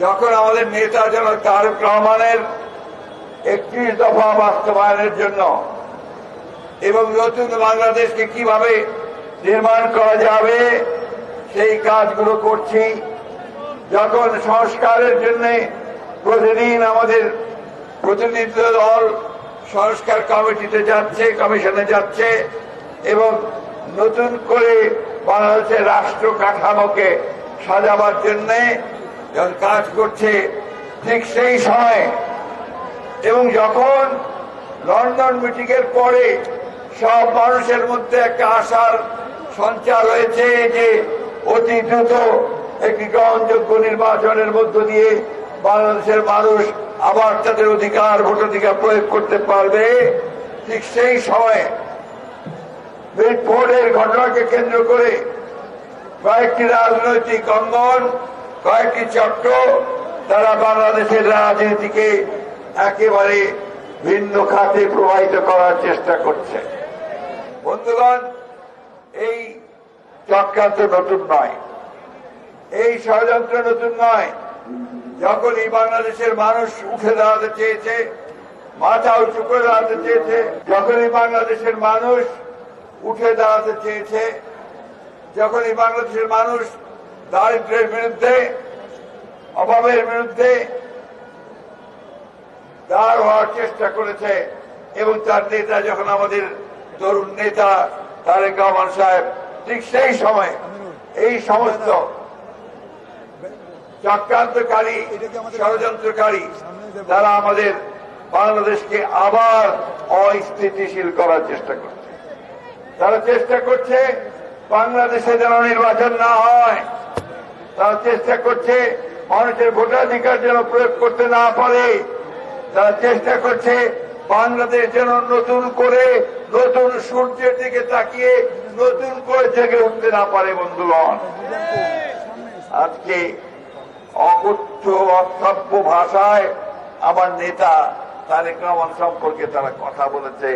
যখন আমাদের নেতা জনাব তারেক রহমানের 31 দফা বাস্তবায়নের জন্য এবং নতুন বাংলাদেশকে কিভাবে নির্মাণ করা যাবে সেই কাজগুলো করছি, যখন সংস্কারের জন্য প্রতিদিন আমাদের প্রতিনিধি দল সংস্কার কমিটিতে যাচ্ছে, কমিশনে যাচ্ছে এবং নতুন করে বাংলাদেশের রাষ্ট্র কাঠামোকে সাজাবার জন্য যখন কাজ করছে, ঠিক সেই সময় এবং যখন লন্ডন মিটিং এর পরে সব মানুষের মধ্যে একটা আশার সঞ্চার হয়েছে যে অতি দ্রুত একটি গ্রহণযোগ্য নির্বাচনের মধ্য দিয়ে বাংলাদেশের মানুষ আবার তাদের অধিকার ভোটাধিকার প্রয়োগ করতে পারবে, ঠিক সেই সময়ে মিটফোর্ডের ঘটনাকে কেন্দ্র করে কয়েকটি রাজনৈতিক অঙ্গন, কয়েকটি চক্র তারা বাংলাদেশের রাজনীতিকে একেবারে ভিন্ন খাতে প্রবাহিত করার চেষ্টা করছে। বন্ধুগণ, এই চক্রান্ত নতুন নয়, এই ষড়যন্ত্র নতুন নয়। যখনই বাংলাদেশের মানুষ উঠে দাঁড়াতে চেয়েছে, মাথা উঁচু করে দাঁড়াতে চেয়েছে, যখনই বাংলাদেশের মানুষ উঠে দাঁড়াতে চেয়েছে, যখনই বাংলাদেশের মানুষ দারিদ্র্যের বিরুদ্ধে, অভাবের বিরুদ্ধে দাঁড় হওয়ার চেষ্টা করেছে এবং তার নেতা যখন আমাদের তরুণ নেতা তারেক রহমান সাহেব, ঠিক সেই সময় এই সমস্ত চক্রান্তকারী, ষড়যন্ত্রকারী তারা আমাদের বাংলাদেশকে আবার অস্থিতিশীল করার চেষ্টা করছে। তারা চেষ্টা করছে বাংলাদেশে যেন নির্বাচন না হয়, তারা চেষ্টা করছে মানুষের ভোটাধিকার যেন প্রয়োগ করতে না পারে, তারা চেষ্টা করছে বাংলাদেশ যেন নতুন করে নতুন সূর্যের দিকে তাকিয়ে নতুন করে জেগে উঠতে না পারে। বন্ধুগণ, আজকে অকথ্য অসভ্য ভাষায় আমার নেতা তারেক রহমান সম্পর্কে তারা কথা বলেছে,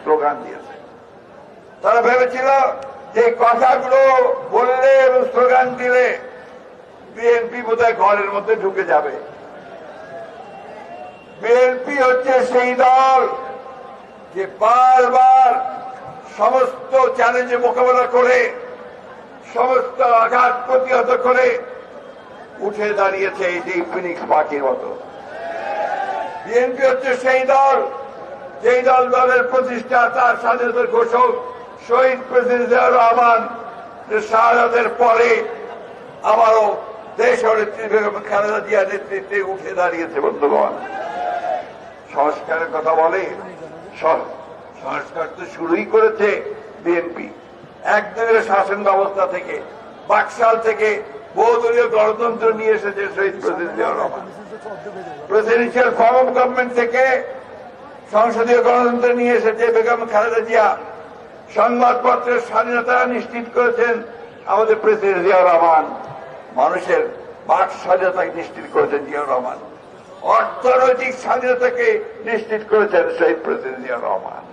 স্লোগান দিয়েছে। তারা ভেবেছিল যে কথাগুলো বললে এবং স্লোগান দিলে বিএনপি বোধহয় ঘরের মধ্যে ঢুকে যাবে। বিএনপি হচ্ছে সেই দল যে বারবার সমস্ত চ্যালেঞ্জে মোকাবেলা করে, সমস্ত আঘাত প্রতিহত করে উঠে দাঁড়িয়েছে এই যে ফিনিক্স পাখির মতো। বিএনপি হচ্ছে সেই দল যেই দলের প্রতিষ্ঠাতা, স্বাধীনতার ঘোষক শহীদ প্রেসিডেন্ট জিয়াউর রহমান শাহাদাতের পরে আবারও দেশ নেত্রী বেগম খালেদা জিয়ার নেতৃত্বে উঠে দাঁড়িয়েছে। বন্ধুগণ, সংস্কারের কথা বলে, সংস্কার তো শুরুই করেছে বিএনপি। একদিনের শাসন ব্যবস্থা থেকে, বাকশাল থেকে বহুদলীয় গণতন্ত্র নিয়ে এসেছে শহীদ president Ziaur Rahman. Presidential form of government থেকে সংসদীয় গণতন্ত্র নিয়ে এসেছে বেগম খালেদা জিয়া। সংবাদপত্রের স্বাধীনতা নিশ্চিত করেছেন আমাদের প্রেসিডেন্ট জিয়াউর রহমান। মানুষের বাক স্বাধীনতাকে নিশ্চিত করেছেন জিয়াউর রহমান। অর্থনৈতিক স্বাধীনতাকে নিশ্চিত করেছেন শহীদ প্রেসিডেন্ট জিয়াউর রহমান।